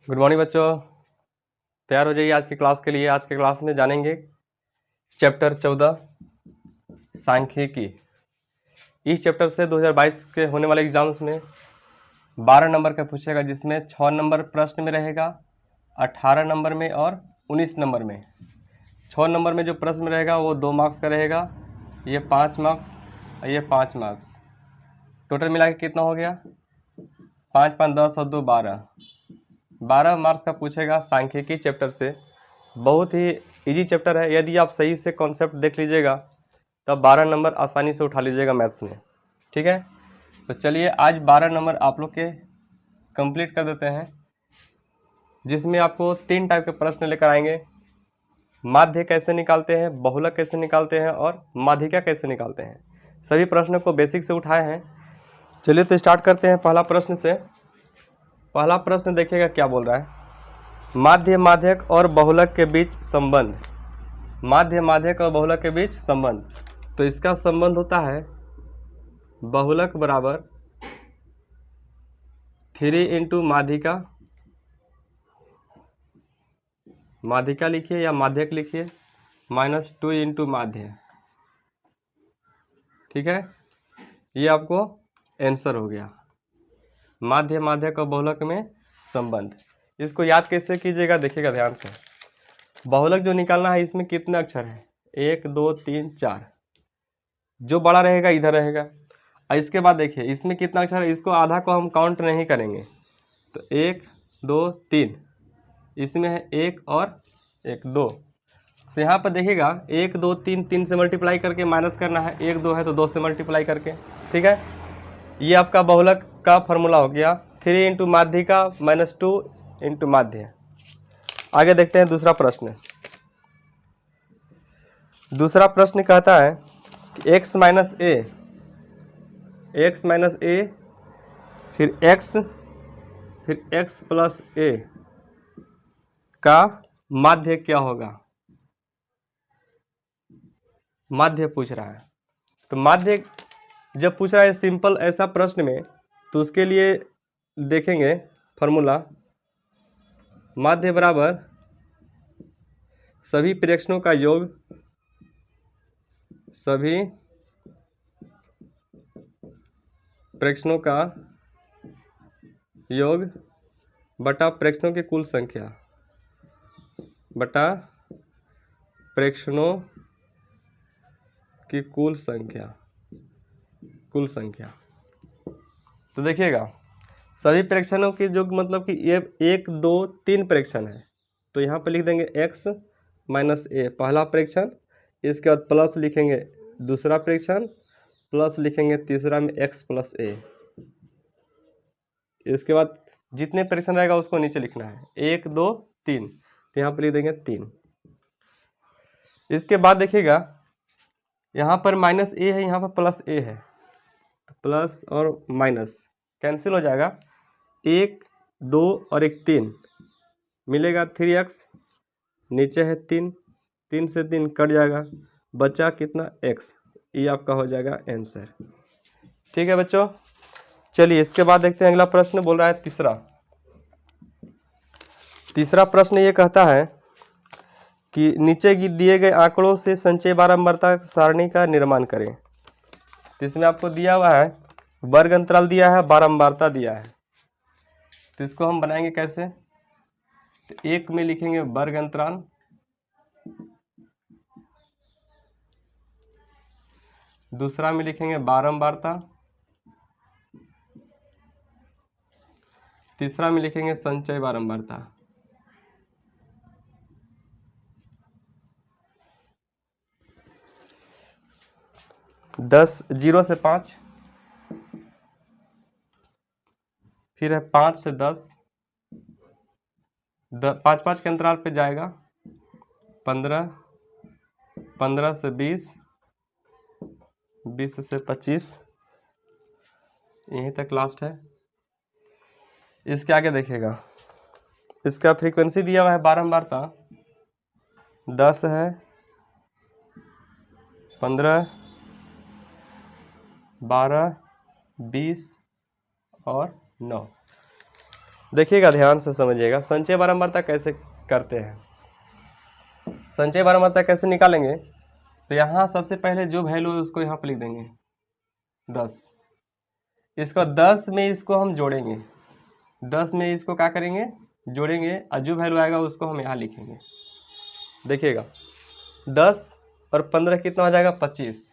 Good morning बच्चों, तैयार हो जाइए आज की क्लास के लिए। आज के क्लास में जानेंगे चैप्टर 14 सांख्यिकी। इस चैप्टर से 2022 के होने वाले एग्जाम्स में 12 नंबर का पूछेगा, जिसमें 6 नंबर प्रश्न में रहेगा, 18 नंबर में और 19 नंबर में। 6 नंबर में जो प्रश्न रहेगा वो 2 मार्क्स का रहेगा, ये 5 मार्क्स और ये 5 मार्क्स। टोटल मिला के कितना हो गया? 5 5 10 और 2 12 मार्क्स का पूछेगा सांख्यिकी चैप्टर से। बहुत ही इजी चैप्टर है, यदि आप सही से कॉन्सेप्ट देख लीजिएगा तब 12 नंबर आसानी से उठा लीजिएगा मैथ्स में। ठीक है, तो चलिए आज 12 नंबर आप लोग के कंप्लीट कर देते हैं, जिसमें आपको 3 टाइप के प्रश्न लेकर आएंगे। माध्य कैसे निकालते हैं, बहुलक कैसे निकालते हैं और माध्यिका कैसे निकालते हैं। सभी प्रश्नों को बेसिक से उठाए हैं। चलिए तो स्टार्ट करते हैं पहला प्रश्न से। पहला प्रश्न देखिएगा क्या बोल रहा है। माध्य माध्यक और बहुलक के बीच संबंध। माध्य माध्यक और बहुलक के बीच संबंध, तो इसका संबंध होता है बहुलक बराबर 3 इंटू माध्यिका। माध्यिका लिखिए या माध्यक लिखिए, -2 इंटू माध्य। ठीक है, ये आपको आंसर हो गया। माध्य माध्यक और बहुलक में संबंध। इसको याद कैसे कीजिएगा, देखिएगा ध्यान से। बहुलक जो निकालना है, इसमें कितने अक्षर हैं? 1 2 3 4। जो बड़ा रहेगा इधर रहेगा। और इसके बाद देखिए इसमें कितना अक्षर है, इसको आधा को हम काउंट नहीं करेंगे। तो 1 2 3, इसमें है 1 और 1 2। तो यहाँ पर देखिएगा 1 2 3, 3 से मल्टीप्लाई करके माइनस करना है। 1 2 है तो 2 से मल्टीप्लाई करके। ठीक है, ये आपका बहुलक का फॉर्मूला हो गया। 3 इंटू माध्यिका -2 इंटू माध्य। आगे देखते हैं दूसरा प्रश्न। दूसरा प्रश्न कहता है x माइनस ए, फिर x प्लस ए का माध्य क्या होगा। माध्य पूछ रहा है। तो माध्य जब पूछ रहा है सिंपल ऐसा प्रश्न में, तो उसके लिए देखेंगे फॉर्मूला। माध्य बराबर सभी प्रेक्षणों का योग, सभी प्रेक्षणों का योग बटा प्रेक्षणों की कुल संख्या, बटा प्रेक्षणों की कुल संख्या। तो देखिएगा सभी प्रेक्षणों की जो मतलब कि ये 1 2 3 प्रेक्षण है, तो यहाँ पे लिख देंगे x माइनस ए पहला प्रेक्षण। इसके बाद प्लस लिखेंगे दूसरा प्रेक्षण, प्लस लिखेंगे तीसरा में x प्लस ए। इसके बाद जितने प्रेक्षण रहेगा उसको नीचे लिखना है, 1 2 3, तो यहाँ पर लिख देंगे 3। इसके बाद देखिएगा यहाँ पर माइनस ए है, यहाँ पर प्लस ए है, तो प्लस और माइनस कैंसिल हो जाएगा। 1 2 और 1 3 मिलेगा 3x, नीचे है 3, 3 से 3 कट जाएगा, बचा कितना x। ये आपका हो जाएगा आंसर। ठीक है बच्चों, चलिए इसके बाद देखते हैं अगला प्रश्न। बोल रहा है तीसरा प्रश्न ये कहता है कि नीचे दिए गए आंकड़ों से संचय बारंबारता सारणी का निर्माण करें। तो इसमें आपको दिया हुआ है वर्ग अंतराल दिया है, बारंबारता दिया है। तो इसको हम बनाएंगे कैसे? तो एक में लिखेंगे वर्ग अंतराल, दूसरा में लिखेंगे बारंबारता, तीसरा में लिखेंगे संचय बारंबारता। दस 0 से 5, फिर है 5 से 10, 5 5 के अंतराल पे जाएगा। 15, 15 से 20, 20 से 25, यहीं तक लास्ट है। इसके आगे देखिएगा इसका फ्रीक्वेंसी दिया हुआ है बारंबारता 10 है, 15, 12, 20 और 9। देखिएगा, ध्यान से समझिएगा। संचय बारंबारता कैसे करते हैं, संचय बारंबारता कैसे निकालेंगे। तो यहाँ सबसे पहले जो वैल्यू है उसको यहाँ पर लिख देंगे 10। इसको 10 में इसको हम जोड़ेंगे, 10 में इसको क्या करेंगे, जोड़ेंगे, और जो वैल्यू आएगा उसको हम यहाँ लिखेंगे। देखिएगा 10 और 15 कितना हो जाएगा, 25,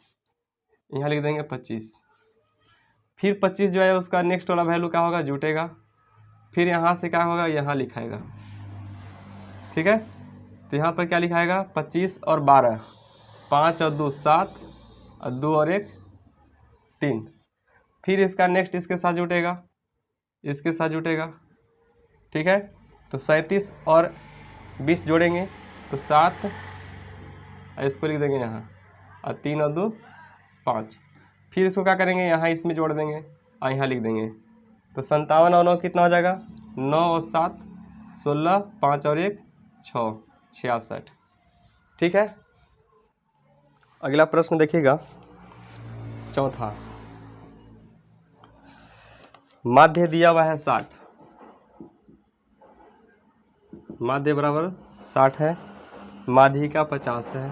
यहाँ लिख देंगे 25। फिर 25 जो है उसका नेक्स्ट वाला वैल्यू क्या होगा, जुटेगा, फिर यहाँ से क्या होगा, यहाँ लिखाएगा। ठीक है, तो यहाँ पर क्या लिखाएगा, 25 और 12, 5 और 2 7, और 2 और 1 3। फिर इसका नेक्स्ट इसके साथ जुटेगा, इसके साथ जुटेगा। ठीक है, तो 37 और 20 जोड़ेंगे तो 7, और इसको लिख देंगे यहाँ, और 3 और 2 5। फिर इसको क्या करेंगे, यहाँ इसमें जोड़ देंगे और यहाँ लिख देंगे। तो 57 और 9 कितना हो जाएगा, 9 और 7 16, 5 और 1 6, 66। ठीक है, अगला प्रश्न देखिएगा, चौथा। माध्य दिया हुआ है 60, माध्य बराबर 60 है, माध्यिका 50 है,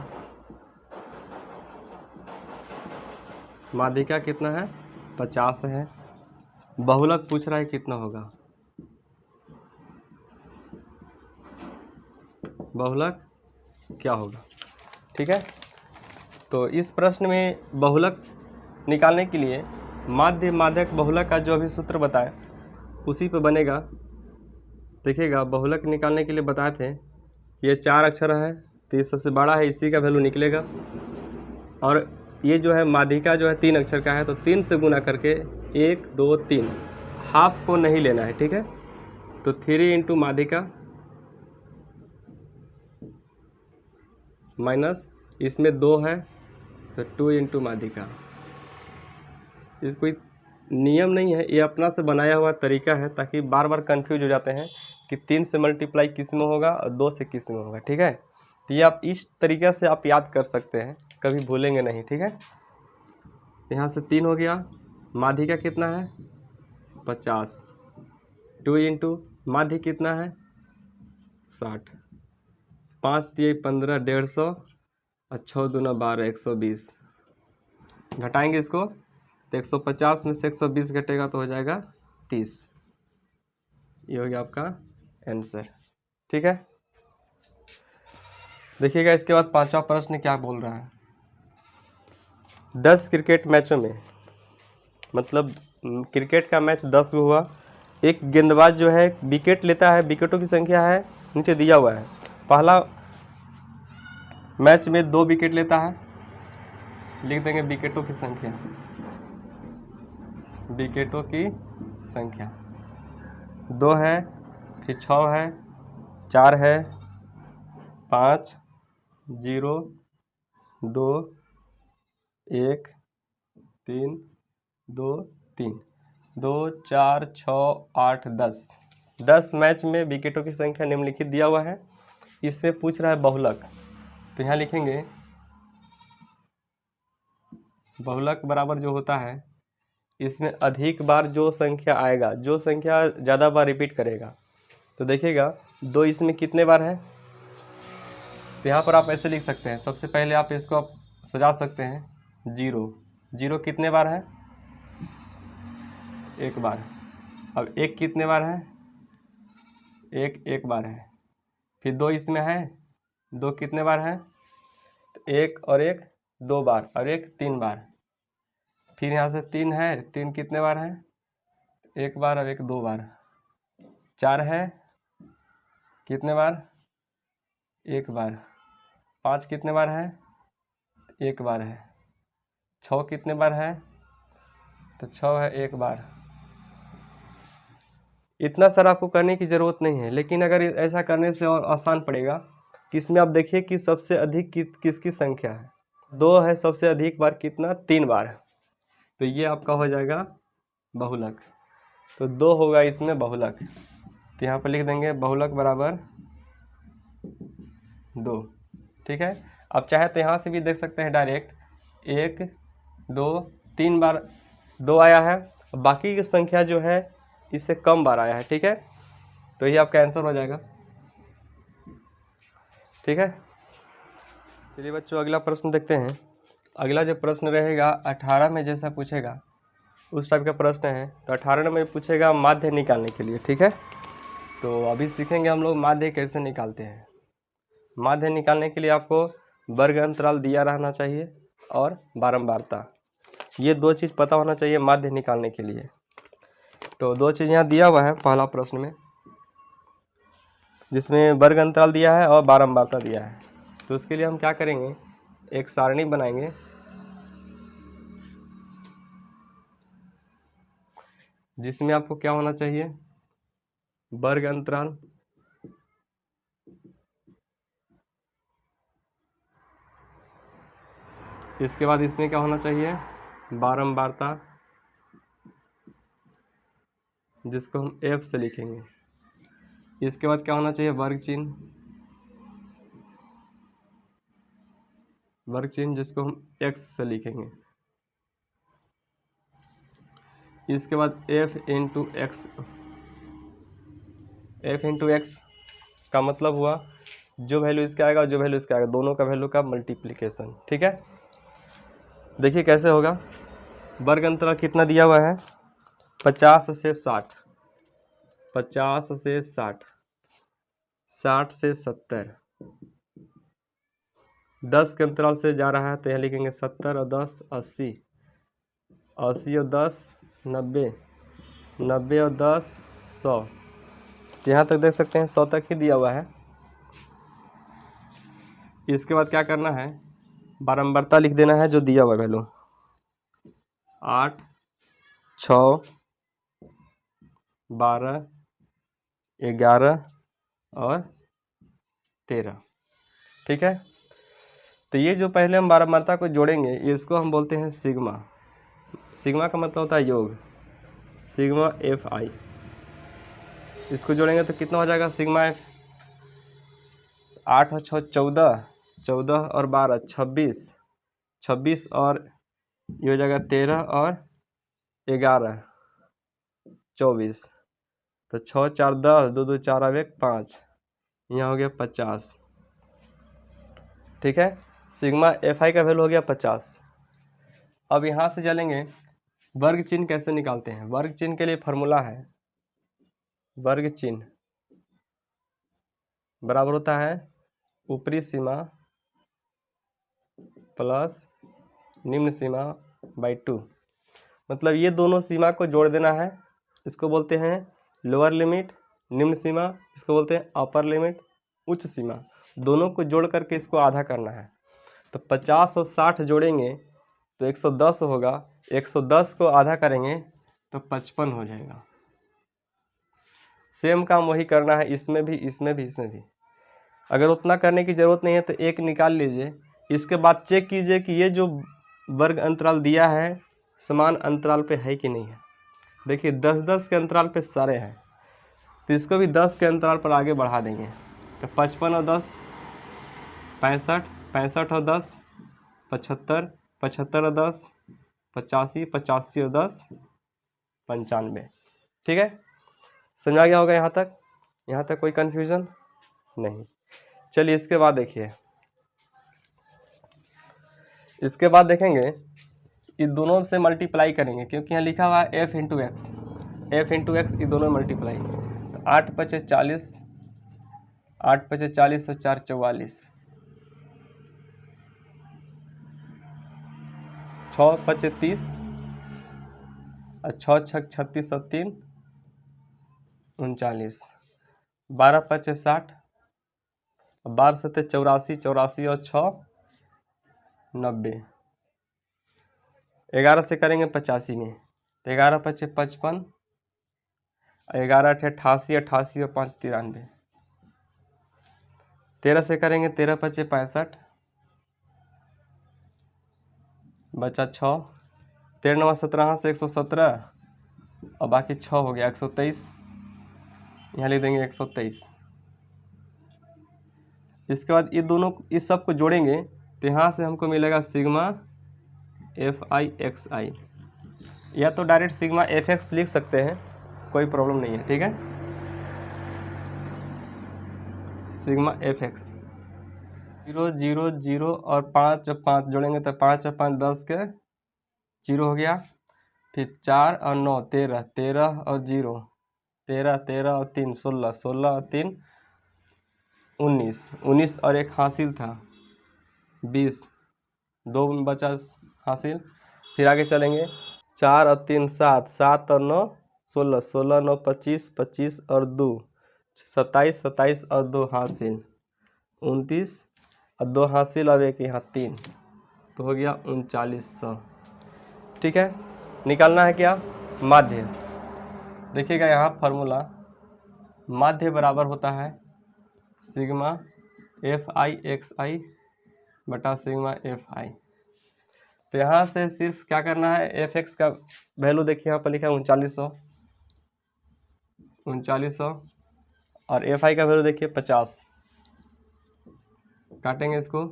माध्यिका कितना है, 50 है। बहुलक पूछ रहा है कितना होगा, बहुलक क्या होगा। ठीक है, तो इस प्रश्न में बहुलक निकालने के लिए माध्य माध्यक बहुलक का जो अभी सूत्र बताए उसी पे बनेगा। देखिएगा, बहुलक निकालने के लिए बताए थे, ये 4 अक्षर है तो ये सबसे बड़ा है, इसी का वैल्यू निकलेगा। और ये जो है माध्यिका जो है 3 अक्षर का है, तो 3 से गुना करके 1 2 3, हाफ को नहीं लेना है। ठीक है, तो 3 इंटू माध्यिका माइनस इसमें 2 है तो 2 इंटू माध्यिका। इस कोई नियम नहीं है, ये अपना से बनाया हुआ तरीका है, ताकि बार बार कंफ्यूज हो जाते हैं कि 3 से मल्टीप्लाई किस में होगा और 2 से किस में होगा। ठीक है, तो ये आप इस तरीके से आप याद कर सकते हैं, कभी भूलेंगे नहीं। ठीक है, यहाँ से 3 हो गया, माध्यिका कितना है 50, 2 इंटू माध्य कितना है 60, 5 दिए 15 150, और 6 दूना 12 120। घटाएंगे इसको तो 150 में से 120 घटेगा तो हो जाएगा 30। ये हो गया आपका आंसर। ठीक है, देखिएगा इसके बाद 5वां प्रश्न क्या बोल रहा है। 10 क्रिकेट मैचों में, मतलब क्रिकेट का मैच 10 हुआ, एक गेंदबाज जो है विकेट लेता है, विकेटों की संख्या है नीचे दिया हुआ है। पहला मैच में 2 विकेट लेता है, लिख देंगे विकेटों की संख्या, विकेटों की संख्या 2 है, फिर 6 है, 4 है, 5 0 2 1 3 2 3 2 4 6 8 10। 10 मैच में विकेटों की संख्या निम्नलिखित दिया हुआ है। इसमें पूछ रहा है बहुलक, तो यहाँ लिखेंगे बहुलक बराबर जो होता है, इसमें अधिक बार जो संख्या आएगा, जो संख्या ज़्यादा बार रिपीट करेगा। तो देखिएगा 2 इसमें कितने बार है, तो यहाँ पर आप ऐसे लिख सकते हैं। सबसे पहले आप इसको आप सजा सकते हैं, 0 0 कितने बार है, 1 बार। अब 1 कितने बार है, 1 1 बार है। फिर 2 इसमें है, 2 कितने बार है, तो 1 और 1 2 बार, और 1 3 बार। फिर यहाँ से 3 है, 3 कितने बार है, 1 बार और 1 2 बार। 4 है, कितने बार, 1 बार। 5 कितने बार है, 1 बार है। 6 कितने बार है, तो 6 है 1 बार। इतना सारा आपको करने की ज़रूरत नहीं है, लेकिन अगर ऐसा करने से और आसान पड़ेगा कि इसमें आप देखिए कि सबसे अधिक किसकी संख्या है, 2 है सबसे अधिक बार, कितना 3 बार, तो ये आपका हो जाएगा बहुलक। तो 2 होगा इसमें बहुलक, तो यहाँ पर लिख देंगे बहुलक बराबर 2। ठीक है, आप चाहे तो यहाँ से भी देख सकते हैं डायरेक्ट, 1 2 3 बार 2 आया है, बाकी की संख्या जो है इससे कम बार आया है। ठीक है, तो ये आपका आंसर हो जाएगा। ठीक है, चलिए बच्चों अगला प्रश्न देखते हैं। अगला जो प्रश्न रहेगा 18 में जैसा पूछेगा उस टाइप का प्रश्न है। तो 18 नंबर में पूछेगा माध्य निकालने के लिए। ठीक है, तो अभी सीखेंगे हम लोग माध्य कैसे निकालते हैं। माध्य निकालने के लिए आपको वर्ग अंतराल दिया रहना चाहिए और बारंबारता, ये दो चीज़ पता होना चाहिए माध्य निकालने के लिए। तो दो चीज़ यहाँ दिया हुआ है पहला प्रश्न में, जिसमें वर्ग अंतराल दिया है और बारंबारता दिया है। तो उसके लिए हम क्या करेंगे, एक सारणी बनाएंगे जिसमें आपको क्या होना चाहिए, वर्ग अंतराल, इसके बाद इसमें क्या होना चाहिए, बारंबारता, जिसको हम f से लिखेंगे। इसके बाद क्या होना चाहिए, वर्ग चिन्ह, वर्ग चिन्ह जिसको हम x से लिखेंगे। इसके बाद f into x, f into x का मतलब हुआ जो वैल्यू इसका आएगा और जो वैल्यू इसका आएगा दोनों का वैल्यू का मल्टीप्लिकेशन। ठीक है, देखिए कैसे होगा। वर्ग अंतराल कितना दिया हुआ है, 50 से 60, 50 से 60, 60 से 70, 10 के अंतराल से जा रहा है तो यहाँ लिखेंगे 70 और 10 80, 80 और 10 90, 90 और 10 100। यहाँ तक देख सकते हैं 100 तक ही दिया हुआ है। इसके बाद क्या करना है, बारंबारता लिख देना है जो दिया हुआ वैल्यू 8 6 12 11 और 13। ठीक है, तो ये जो पहले हम बारंबारता को जोड़ेंगे इसको हम बोलते हैं सिग्मा। सिग्मा का मतलब होता है योग, सिग्मा एफ आई। इसको जोड़ेंगे तो कितना हो जाएगा, सिग्मा एफ 8 और 6 14, 14 और 12 26, 26 और ये हो जाएगा 13 और 11 24। तो 6 4 10, 2 2 4 अब 1 5, यहाँ हो गया 50। ठीक है, सिग्मा एफ आई का वैल्यू हो गया 50। अब यहाँ से चलेंगे वर्ग चिन्ह कैसे निकालते हैं। वर्ग चिन्ह के लिए फॉर्मूला है, वर्ग चिन्ह बराबर होता है ऊपरी सीमा प्लस निम्न सीमा बाई 2। मतलब ये दोनों सीमा को जोड़ देना है, इसको बोलते हैं लोअर लिमिट, निम्न सीमा इसको बोलते हैं अपर लिमिट, उच्च सीमा। दोनों को जोड़ करके इसको आधा करना है। तो 50 और 60 जोड़ेंगे तो 110 होगा, 110 को आधा करेंगे तो 55 हो जाएगा। सेम काम वही करना है इसमें भी, इसमें भी, इसमें भी। अगर उतना करने की ज़रूरत नहीं है तो एक निकाल लीजिए। इसके बाद चेक कीजिए कि ये जो वर्ग अंतराल दिया है समान अंतराल पे है कि नहीं है। देखिए 10-10 के अंतराल पे सारे हैं, तो इसको भी 10 के अंतराल पर आगे बढ़ा देंगे। तो 55 और 10 65, 65 और 10 75, 75 और 10 85, 85 और 10 95। ठीक है, समझा गया होगा यहाँ तक? यहाँ तक कोई कन्फ्यूज़न नहीं। चलिए इसके बाद देखिए, इसके बाद देखेंगे इन दोनों से मल्टीप्लाई करेंगे क्योंकि यहाँ लिखा हुआ है f into x, f into x, ये दोनों मल्टीप्लाई। तो 8 5 40, 8 5 40 और 4 44, 6 5 30 और 6 6 36 और 3 39, 12 5 60, 12 7 84, 84 और 6 90, 11 से करेंगे 85 में, 11 5 55, 11 8 88, 88 और 5 93, 13 से करेंगे 13 5 65, बचा 6, 13 9 17 से 117 और बाकी 6 हो गया 123, यहाँ लिख देंगे 123। इसके बाद ये दोनों इस सब को जोड़ेंगे तो यहाँ से हमको मिलेगा सिग्मा एफ आई एक्स आई, या तो डायरेक्ट सिग्मा एफ एक्स लिख सकते हैं, कोई प्रॉब्लम नहीं है। ठीक है, सिग्मा एफ एक्स। 0 0 0 और 5 और 5 जोड़ेंगे तो 5 और 5 10 के 0 हो गया। फिर 4 और 9 13, 13 और 0 13, 13 और 3 16, 16 और 3 19, 19 और एक हासिल था 20, 2 बचा हासिल। फिर आगे चलेंगे 4 और 3 7, 7 और 9 16, 16 9 25, 25 और 2 27, 27 और 2 हासिल 29 और 2 हासिल और एक यहाँ 3, तो हो गया 3900। ठीक है, निकालना है क्या? माध्य। देखिएगा यहाँ फार्मूला, माध्य बराबर होता है सिग्मा एफ आई एक्स आई बटा सिग्मा एफ आई। तो यहाँ से सिर्फ क्या करना है, एफ एक्स का वैल्यू देखिए यहाँ पर लिखा है 3900, 3900 और एफ आई का वैल्यू देखिए 50। काटेंगे इसको,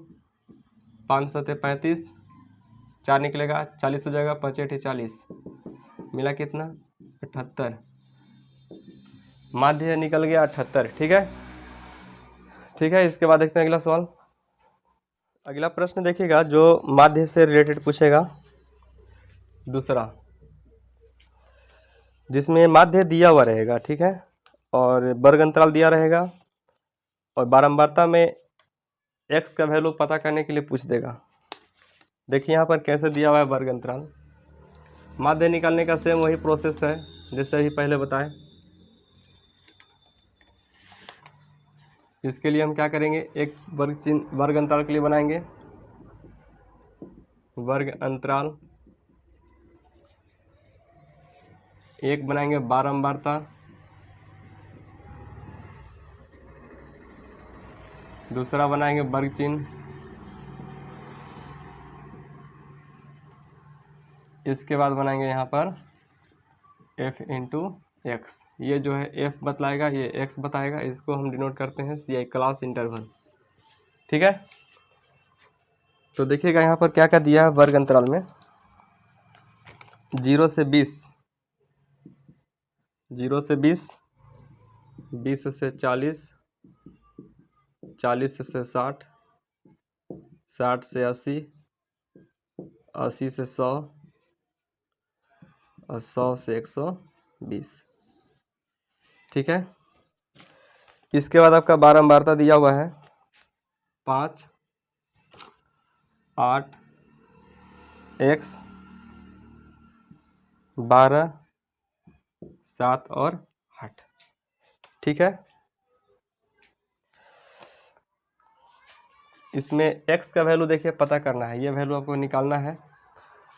5 सौ 35, 4 निकलेगा 40 हो जाएगा, 5 8 40, मिला कितना 78। माध्य निकल गया 78। ठीक है, ठीक है। इसके बाद देखते हैं अगला सवाल। अगला प्रश्न देखिएगा जो माध्य से रिलेटेड पूछेगा, दूसरा, जिसमें माध्य दिया हुआ रहेगा। ठीक है, और वर्ग अंतराल दिया रहेगा और बारंबारता में x का वैल्यू पता करने के लिए पूछ देगा। देखिए यहाँ पर कैसे दिया हुआ है वर्ग अंतराल। माध्य निकालने का सेम वही प्रोसेस है जैसे अभी पहले बताएं। इसके लिए हम क्या करेंगे, एक वर्ग चिन्ह वर्ग अंतराल के लिए बनाएंगे, वर्ग अंतराल एक बनाएंगे बारंबारता, दूसरा बनाएंगे वर्ग चिन्ह, इसके बाद बनाएंगे यहाँ पर f इंटू एक्स। ये जो है f बतलाएगा, ये x बताएगा, इसको हम डिनोट करते हैं CI, क्लास इंटरवल। ठीक है, तो देखिएगा यहाँ पर क्या क्या दिया है वर्ग अंतराल में। 0 से 20, 0 से 20, 20 से 40, 40 से 60, 60 से 80, 80 से 100 और 100 से 120। ठीक है, इसके बाद आपका बारंबारता दिया हुआ है 5 8 x 12 7 और 8। ठीक है, इसमें x का वैल्यू देखिए पता करना है, ये वैल्यू आपको निकालना है।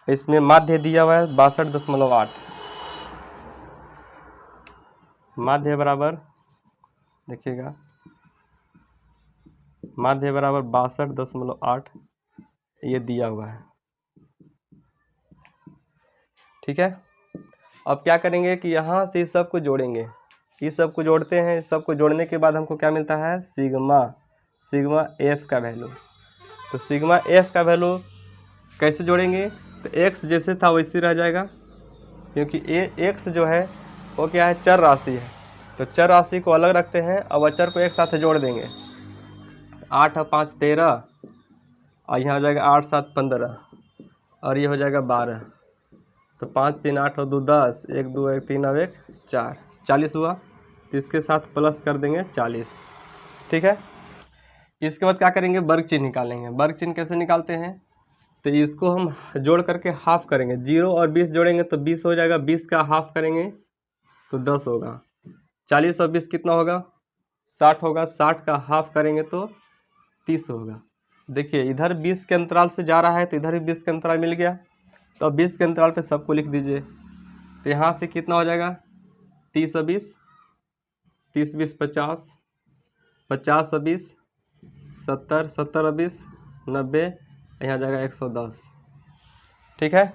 इसमें माध्य दिया हुआ है 62.8, माध्य बराबर देखिएगा, माध्य बराबर 62.8 ये दिया हुआ है। ठीक है, अब क्या करेंगे कि यहाँ से इस सब को जोड़ेंगे, इस सब को जोड़ते हैं, इस सब को जोड़ने के बाद हमको क्या मिलता है, सिग्मा एफ का वैल्यू। तो सिग्मा एफ का वैल्यू कैसे जोड़ेंगे, तो एक्स जैसे था वैसे रह जाएगा, क्योंकि एक्स जो है वो क्या है, चर राशि है। तो चर राशि को अलग रखते हैं और अचर को एक साथ जोड़ देंगे। 8 और 5 13 और यहाँ हो जाएगा 8 7 15 और ये हो जाएगा 12। तो 5 3 8 और 2 10, 1 2 1 3 और 1 4, 40 हुआ। तो इसके साथ प्लस कर देंगे 40। ठीक है, इसके बाद क्या करेंगे, वर्ग चिन्ह निकालेंगे। वर्ग चिन्ह कैसे निकालते हैं, तो इसको हम जोड़ करके हाफ करेंगे। 0 और 20 जोड़ेंगे तो 20 हो जाएगा, 20 का हाफ करेंगे तो 10 होगा। 40 और 20 कितना होगा, 60 होगा, 60 का हाफ करेंगे तो 30 होगा। देखिए इधर 20 के अंतराल से जा रहा है तो इधर भी 20 के अंतराल मिल गया, तो अब 20 के अंतराल पे सबको लिख दीजिए। तो यहाँ से कितना हो जाएगा, 30 और 20, 30 20 50, 50 और 20 70, 70 और 20 90, यहाँ जाएगा 110। ठीक है,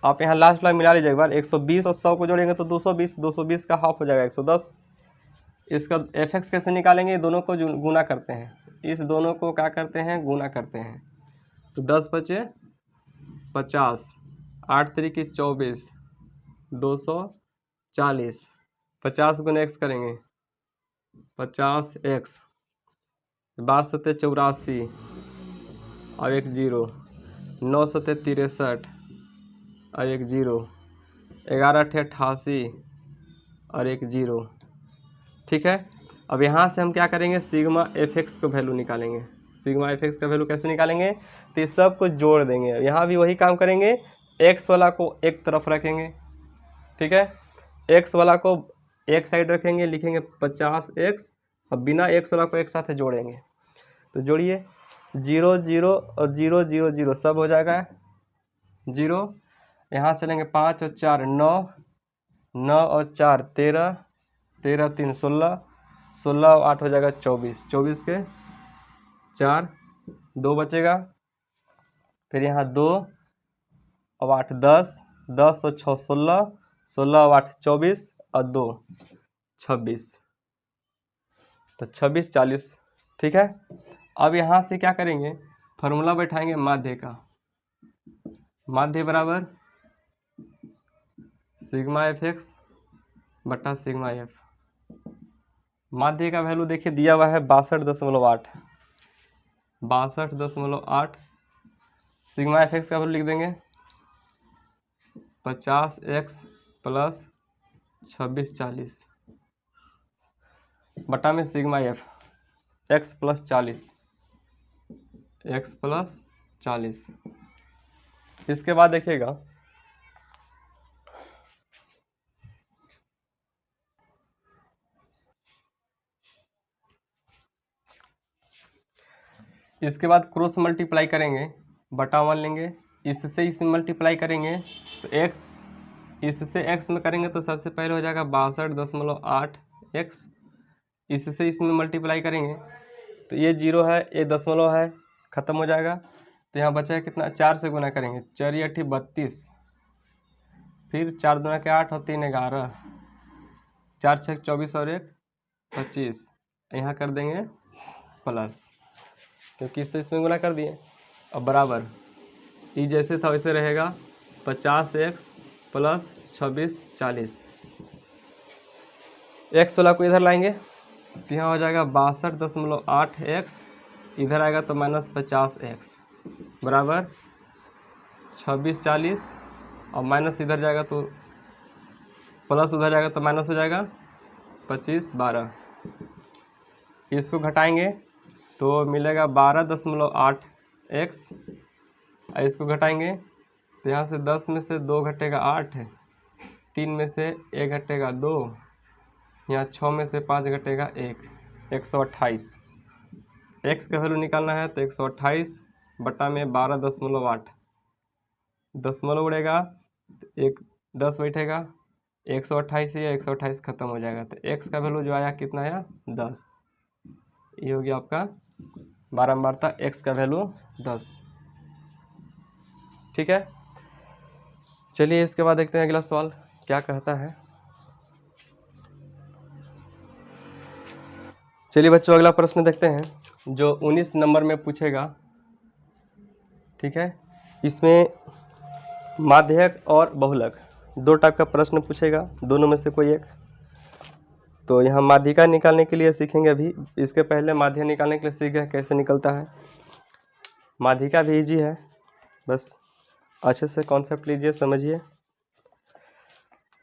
आप यहाँ लास्ट वाला मिला लीजिए एक बार। 120 और 100 को जोड़ेंगे तो 220, 220 का हाफ हो जाएगा 110। इसका एफ एक्स कैसे निकालेंगे, दोनों को गुना करते हैं, इस दोनों को क्या करते हैं, गुना करते हैं। तो 10 बचे 50, 8 3 की 24, 240, 50 गुना एक्स करेंगे 50 एक्स, 62 84 और एक जीरो, 9 7 63 और एक जीरो, 11 8 88 और एक जीरो। ठीक है, अब यहाँ से हम क्या करेंगे, सिग्मा एफ एक्स को वैल्यू निकालेंगे। सिग्मा एफ एक्स का वैल्यू कैसे निकालेंगे, तो ये सब कुछ जोड़ देंगे। यहाँ भी वही काम करेंगे, एक्स वाला को एक तरफ रखेंगे, ठीक है, एक्स वाला को एक साइड रखेंगे, लिखेंगे 50x, अब बिना एक्स वाला को एक साथ जोड़ेंगे। तो जोड़िए, 0 0 और 0 0 0 सब हो जाएगा 0। यहाँ से लेंगे 5 और 4 9, 9 और 4 13, 13 3 16, 16 और 8 हो जाएगा 24, 24 के 4 2 बचेगा, फिर यहाँ 2 और 8 10, 10 और 6 16, 16 और 8 24 और 2 26, तो 26 40। ठीक है, अब यहाँ से क्या करेंगे, फार्मूला बैठाएंगे माध्य का। माध्य बराबर सिग्मा एफ एक्स बटा सिग्मा एफ। माध्य का वैल्यू देखिए दिया हुआ है 62.8, 62.8। सिग्मा एफ एक्स का वैल्यू लिख देंगे 50x प्लस 26 40 बटा में sigma F x plus 40, x plus 40। इसके बाद देखिएगा इसके बाद क्रॉस मल्टीप्लाई करेंगे, बटा 1 लेंगे, इससे इस मल्टीप्लाई करेंगे तो x, इससे x में करेंगे तो सबसे पहले हो जाएगा 62.8 x, इससे इसमें मल्टीप्लाई करेंगे तो ये 0 है, ये दशमलव है, ख़त्म हो जाएगा। तो यहाँ बचा है कितना, 4 से गुना करेंगे, 4 8 32, फिर 4 दूना के 8 और 3 11, 4 6 24 और 1 25, यहाँ कर देंगे प्लस, क्योंकि इससे इसमें गुना कर दिए। अब बराबर ये जैसे था वैसे रहेगा, 50x प्लस 26 40। एक्स वाला को इधर लाएंगे तो यहाँ हो जाएगा 62.8 x, इधर आएगा तो -50x बराबर 26 40, और माइनस इधर जाएगा तो प्लस उधर जाएगा तो माइनस हो जाएगा 25 12। इसको घटाएंगे तो मिलेगा 12.8 x, और इसको घटाएंगे तो यहाँ से 10 में से 2 घटेगा 8, 3 में से 1 घटेगा 2, यहाँ 6 में से 5 घटेगा 1, 128। x का वैल्यू निकालना है तो 128 बटा में 12.8, दशमलव उड़ेगा तो एक 10 बैठेगा, 128 या 128 खत्म हो जाएगा। तो x का वैल्यू जो आया कितना आया 10, ये हो गया आपका बारंबारता x का वैल्यू 10। ठीक है, चलिए इसके बाद देखते हैं अगला सवाल क्या कहता है। चलिए बच्चों अगला प्रश्न देखते हैं जो 19 नंबर में पूछेगा। ठीक है, इसमें माध्यक और बहुलक दो टाइप का प्रश्न पूछेगा, दोनों में से कोई एक। तो यहाँ माध्यिका निकालने के लिए सीखेंगे अभी, इसके पहले माध्य निकालने के लिए सीखे कैसे निकलता है। माध्यिका भी इजी है, बस अच्छे से कॉन्सेप्ट लीजिए समझिए।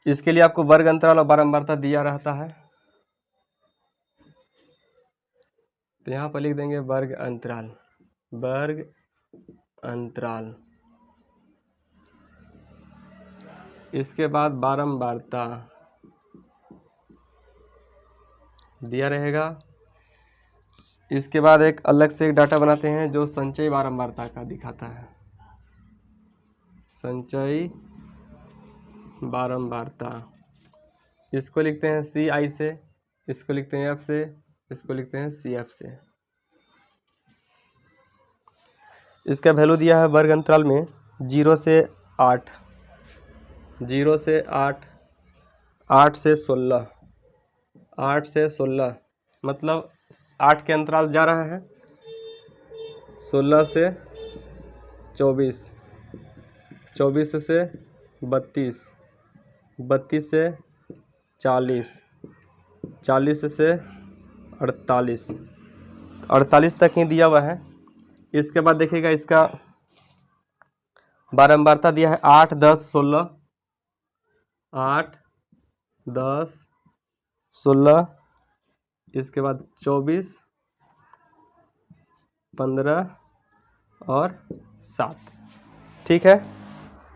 इसके लिए आपको वर्ग अंतराल और बारंबारता दिया रहता है, तो यहाँ पर लिख देंगे वर्ग अंतराल, वर्ग अंतराल। इसके बाद बारंबारता दिया रहेगा। इसके बाद एक अलग से एक डाटा बनाते हैं जो संचयी बारंबारता का दिखाता है, संचयी बारंबारता। इसको लिखते हैं CI से, इसको लिखते हैं F से, इसको लिखते हैं CF से। इसका वैल्यू दिया है वर्ग अंतराल में 0 से 8, 0 से 8, 8 से 16, 8 से 16 मतलब 8 के अंतराल जा रहा है, 16 से 24, 24 से 32, 32 से 40, 40 से 48, 48 तक ही दिया हुआ है। इसके बाद देखिएगा इसका बारंबारता दिया है 8, 10, 16, 8, 10, 16, इसके बाद 24, 15 और 7। ठीक है,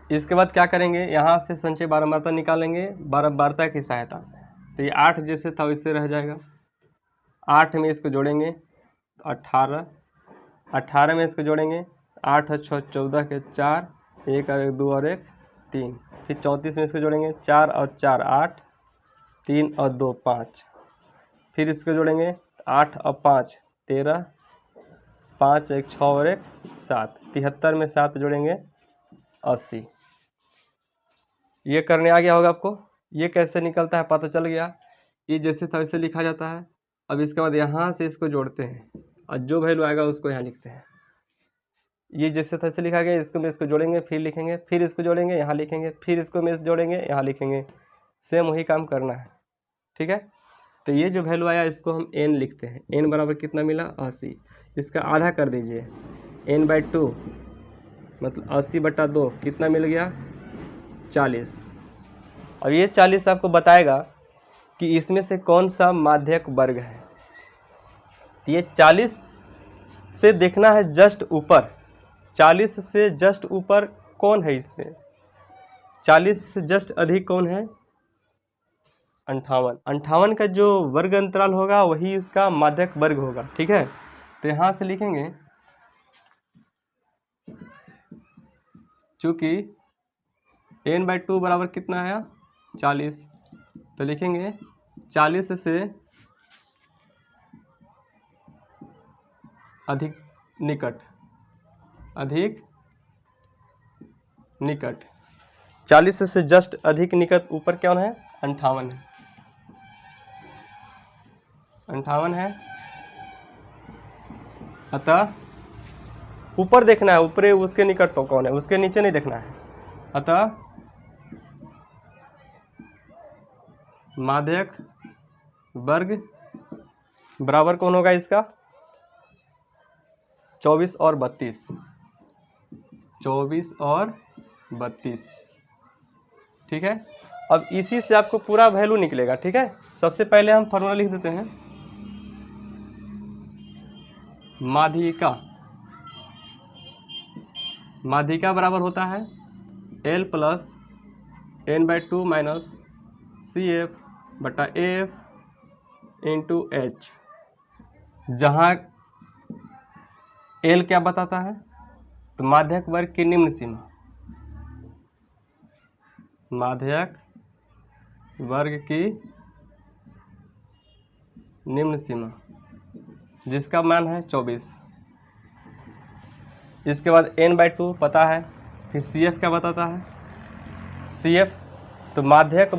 इसके बाद क्या करेंगे, यहाँ से संचय बारंबारता निकालेंगे बारंबारता की सहायता से। तो ये 8 जैसे था वैसे रह जाएगा। 8 में इसको जोड़ेंगे 18, 18 में इसको जोड़ेंगे 8 और 6 14 के 4, 1 और 1 2 और 1 3। फिर 34 में इसको जोड़ेंगे 4 और 4 8, 3 और 2 5। फिर इसको जोड़ेंगे 8 और 5 13, 5 1 6 और 1 7। 73 में 7 जोड़ेंगे 80। ये करने आ गया होगा आपको। ये कैसे निकलता है पता चल गया। ये जैसे था वैसे लिखा जाता है। अब इसके बाद यहाँ से इसको जोड़ते हैं और जो वैल्यू आएगा उसको यहाँ लिखते हैं। ये जैसे था वैसे लिखा गया, इसको में इसको जोड़ेंगे फिर लिखेंगे, फिर इसको जोड़ेंगे यहाँ लिखेंगे, फिर इसको में जोड़ेंगे यहाँ लिखेंगे। सेम वही काम करना है। ठीक है, तो ये जो वैल्यू आया इसको हम n लिखते हैं। n बराबर कितना मिला 80। इसका आधा कर दीजिए, n/2 मतलब 80/2 कितना मिल गया 40। अब ये 40 आपको बताएगा कि इसमें से कौन सा माध्यक वर्ग है। तो ये 40 से देखना है जस्ट ऊपर, 40 से जस्ट ऊपर कौन है इसमें, 40 से जस्ट अधिक कौन है 58। 58 का जो वर्ग अंतराल होगा वही इसका माध्यक वर्ग होगा। ठीक है, तो यहाँ से लिखेंगे चूँकि n/2 बराबर कितना आया 40, तो लिखेंगे 40 से अधिक निकट, अधिक निकट, 40 से जस्ट अधिक निकट ऊपर कौन है 58 है, 58 है। अतः ऊपर देखना है, ऊपर उसके निकट तो कौन है, उसके नीचे नहीं देखना है। अतः माध्यक वर्ग बराबर कौन होगा इसका 24 और 32, 24 और 32। ठीक है, अब इसी से आपको पूरा वैल्यू निकलेगा। ठीक है, सबसे पहले हम फॉर्मूला लिख देते हैं। माध्यिका बराबर होता है L plus n/2 minus CF/AF into H, जहाँ L क्या बताता है तो माध्यक वर्ग की निम्न सीमा, माध्यक वर्ग की निम्न सीमा जिसका मान है 24। इसके बाद n/2 पता है, फिर CF क्या बताता है, CF तो माध्यक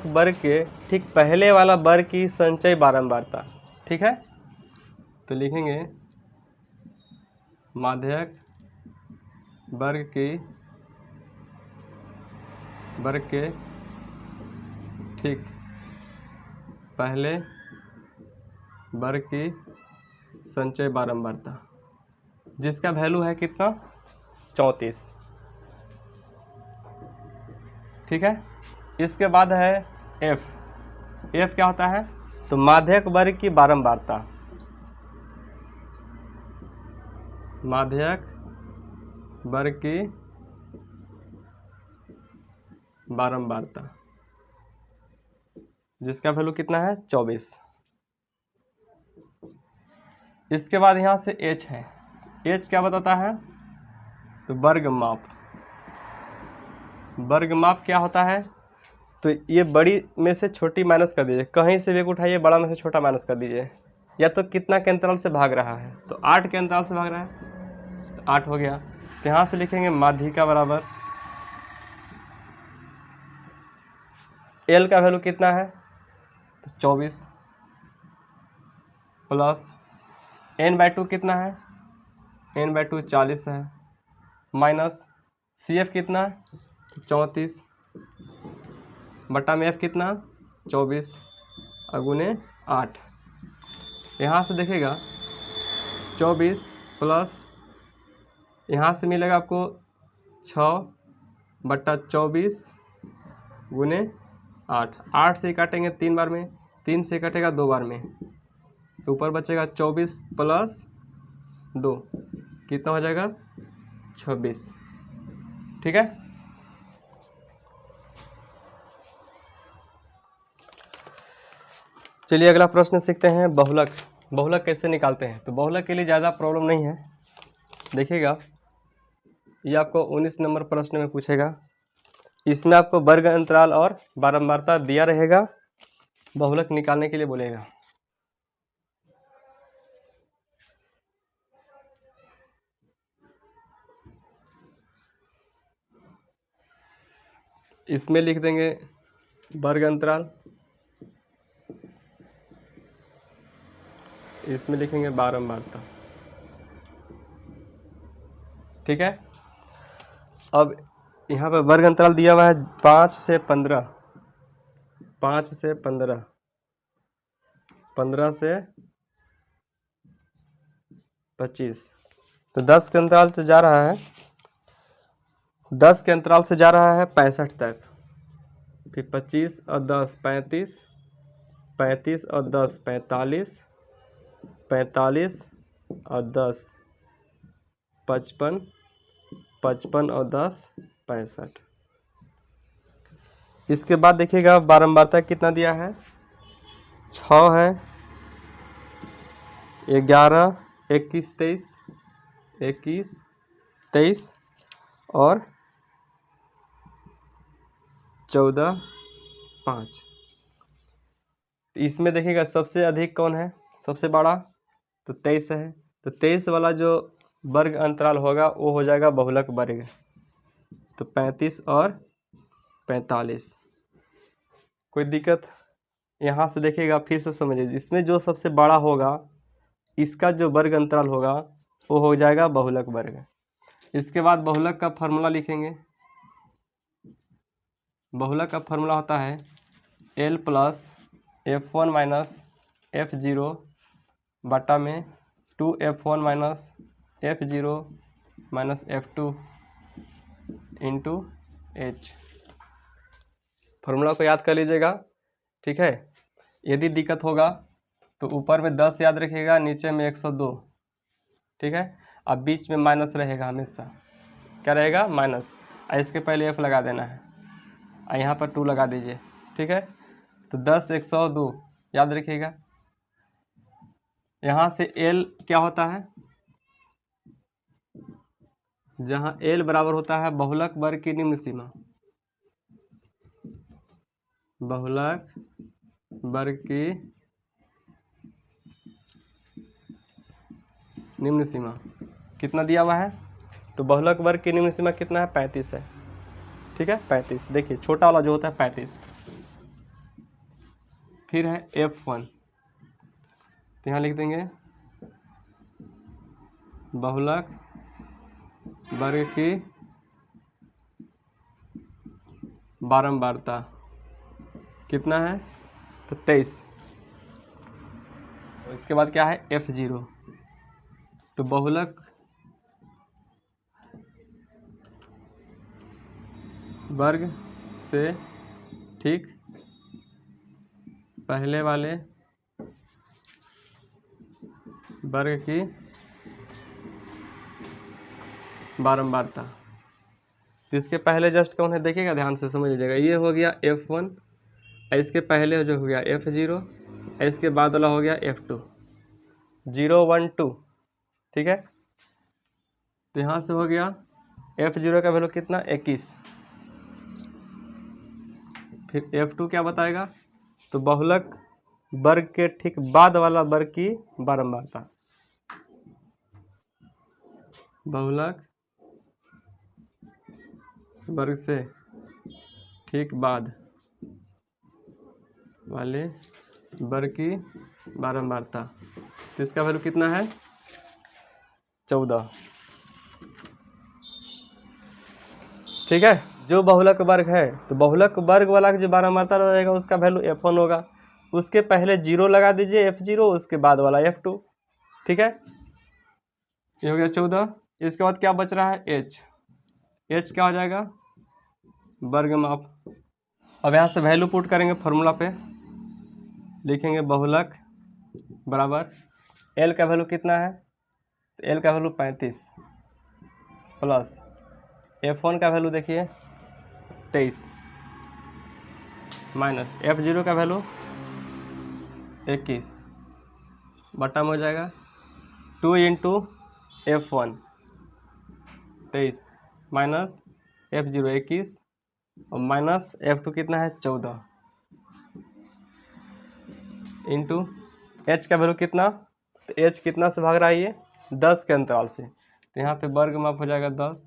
वर्ग के ठीक पहले वाला वर्ग की संचय बारंबारता। ठीक है, तो लिखेंगे माध्यक वर्ग के ठीक पहले वर्ग की संचय बारंबारता जिसका वैल्यू है कितना 34। ठीक है, इसके बाद है F क्या होता है तो माध्यक वर्ग की बारंबारता, माध्यक वर्ग की बारंबारता जिसका वैल्यू कितना है 24। इसके बाद यहाँ से H है, H क्या बताता है तो वर्ग माप क्या होता है तो ये बड़ी में से छोटी माइनस कर दीजिए, कहीं से भी एक उठाइए बड़ा में से छोटा माइनस कर दीजिए, या तो कितना के अंतराल से भाग रहा है तो 8 के अंतराल से भाग रहा है तो 8 हो गया। तो यहाँ से लिखेंगे माध्यिका बराबर L का वैल्यू कितना है तो 24 प्लस n/2 कितना है n/2 40 है, माइनस CF कितना 34 बटा में F कितना 24 अगुने 8। यहाँ से देखिएगा 24 प्लस यहाँ से मिलेगा आपको 6/24 गुने 8। 8 से काटेंगे 3 बार में, 3 से कटेगा 2 बार में, तो ऊपर बचेगा 24 प्लस 2, कितना हो जाएगा 26। ठीक है। चलिए अगला प्रश्न सीखते हैं, बहुलक। बहुलक कैसे निकालते हैं। तो बहुलक के लिए ज़्यादा प्रॉब्लम नहीं है। देखिएगा ये आपको 19 नंबर प्रश्न में पूछेगा। इसमें आपको वर्ग अंतराल और बारंबारता दिया रहेगा, बहुलक निकालने के लिए बोलेगा। इसमें लिख देंगे वर्ग अंतराल, इसमें लिखेंगे बारंबारता। ठीक है। अब यहाँ पर वर्ग अंतराल दिया हुआ है 5 से 15, 5 से 15, 15 से 25, तो 10 के अंतराल से जा रहा है, 10 के अंतराल से जा रहा है 65 तक, फिर 25 और 10 35, 35 और 10 45, 45 और 10 55, 55 और 10 65। इसके बाद देखिएगा बारंबारता कितना दिया है, 6 है, 11, 21 23, 21 23 और 14 5। इसमें देखिएगा सबसे अधिक कौन है, सबसे बड़ा, तो 23 है। तो 23 वाला जो वर्ग अंतराल होगा वो हो जाएगा बहुलक वर्ग, तो 35 और 45। कोई दिक्कत। यहाँ से देखिएगा फिर से समझिए, इसमें जो सबसे बड़ा होगा इसका जो वर्ग अंतराल होगा वो हो जाएगा बहुलक वर्ग। इसके बाद बहुलक का फार्मूला लिखेंगे। बहुलक का फार्मूला होता है L plus F1 minus F0 बटा में 2F1 minus F0 minus F2 into H। Formula को याद कर लीजिएगा। ठीक है। यदि दिक्कत होगा तो ऊपर में 10 याद रखिएगा, नीचे में 102। ठीक है। अब बीच में माइनस रहेगा हमेशा, क्या रहेगा माइनस, और इसके पहले F लगा देना है और यहाँ पर 2 लगा दीजिए। ठीक है। तो 10 102 याद रखिएगा। यहाँ से L क्या होता है, जहाँ L बराबर होता है बहुलक वर्ग की निम्न सीमा, बहुलक वर्ग की निम्न सीमा कितना दिया हुआ है, तो बहुलक वर्ग की निम्न सीमा कितना है 35 है। ठीक है 35। देखिए छोटा वाला जो होता है 35। फिर है F1, तो यहाँ लिख देंगे बहुलक वर्ग की बारंबारता कितना है, तो 23। इसके बाद क्या है F0, तो बहुलक वर्ग से ठीक पहले वाले वर्ग की बारंबारता। तो इसके पहले जस्ट कौन है देखिएगा, ध्यान से समझ लीजिएगा। ये हो गया F1, इसके पहले जो हो गया F0, इसके बाद वाला हो गया F2, 0 1 2। ठीक है। तो यहाँ से हो गया F0 का वैल्यू कितना 21। फिर F2 क्या बताएगा, तो बहुलक वर्ग के ठीक बाद वाला वर्ग की बारंबारता, बहुलक वर्ग से ठीक बाद वाले वर्ग की बारंबारता। तो इसका वैल्यू कितना है 14। ठीक है। जो बहुलक वर्ग है, तो बहुलक वर्ग वाला जो बारंबारता रहेगा उसका वैल्यू F1 होगा। उसके पहले 0 लगा दीजिए F0, उसके बाद वाला F2। ठीक है, ये हो गया 14। इसके बाद क्या बच रहा है H क्या हो जाएगा, वर्ग माप। अब यहाँ से वैल्यू पुट करेंगे फॉर्मूला पे, लिखेंगे बहुलक बराबर L का वैल्यू कितना है, तो L का वैल्यू 35 प्लस F1 का वैल्यू देखिए 23 माइनस F0 का वैल्यू 21 बटा में हो जाएगा 2 इंटू F1 23 माइनस F0 21 और माइनस F2 कितना है 14 इंटू H का वैल्यू कितना, तो H कितना से भाग रहा है ये 10 के अंतराल से, तो यहाँ पे वर्ग माप हो जाएगा 10।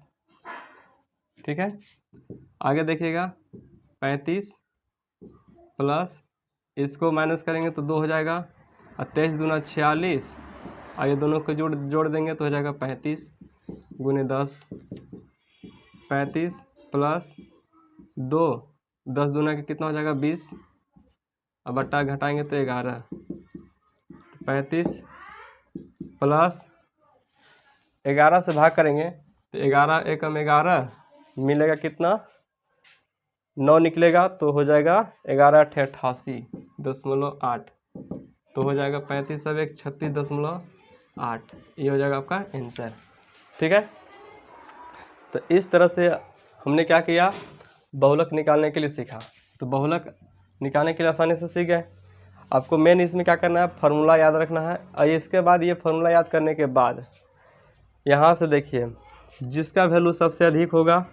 ठीक है, आगे देखिएगा 35 प्लस इसको माइनस करेंगे तो 2 हो जाएगा और 23 दूना 46, आगे दोनों को जोड़ देंगे तो हो जाएगा 35 गुने 10, 35 प्लस 2 10 दूना के कितना हो जाएगा 20 और बट्टा घटाएंगे तो 11, 35 प्लस 11 से भाग करेंगे तो 11 एकम 11 मिलेगा कितना 9 निकलेगा, तो हो जाएगा 11 × 88.8, तो हो जाएगा 35 सब 1 36.8, ये हो जाएगा आपका आंसर। ठीक है, तो इस तरह से हमने क्या किया, बहुलक निकालने के लिए सीखा। तो बहुलक निकालने के लिए आसानी से सीख गए। आपको मेन इसमें क्या करना है, फार्मूला याद रखना है। और इसके बाद ये फार्मूला याद करने के बाद यहाँ से देखिए जिसका वैल्यू सबसे अधिक होगा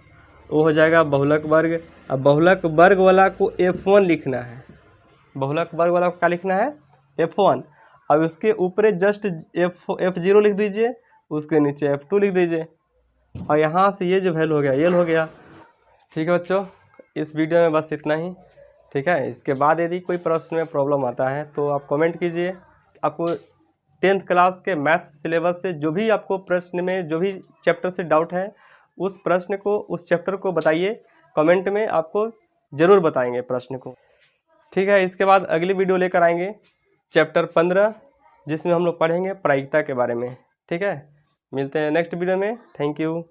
वो हो जाएगा बहुलक वर्ग। अब बहुलक वर्ग वाला को F1 लिखना है, बहुलक वर्ग वाला को क्या लिखना है F1। अब उसके ऊपर जस्ट F0 लिख दीजिए, उसके नीचे F2 लिख दीजिए और यहाँ से ये जो वैल्यू हो गया ये हो गया। ठीक है बच्चों, इस वीडियो में बस इतना ही। ठीक है, इसके बाद यदि कोई प्रश्न में प्रॉब्लम आता है तो आप कमेंट कीजिए। आपको 10th क्लास के मैथ्स सिलेबस से जो भी आपको प्रश्न में जो भी चैप्टर से डाउट है उस प्रश्न को उस चैप्टर को बताइए, कमेंट में आपको ज़रूर बताएंगे प्रश्न को। ठीक है, इसके बाद अगली वीडियो लेकर आएंगे चैप्टर 15 जिसमें हम लोग पढ़ेंगे प्रायिकता के बारे में। ठीक है, मिलते हैं नेक्स्ट वीडियो में। Thank you.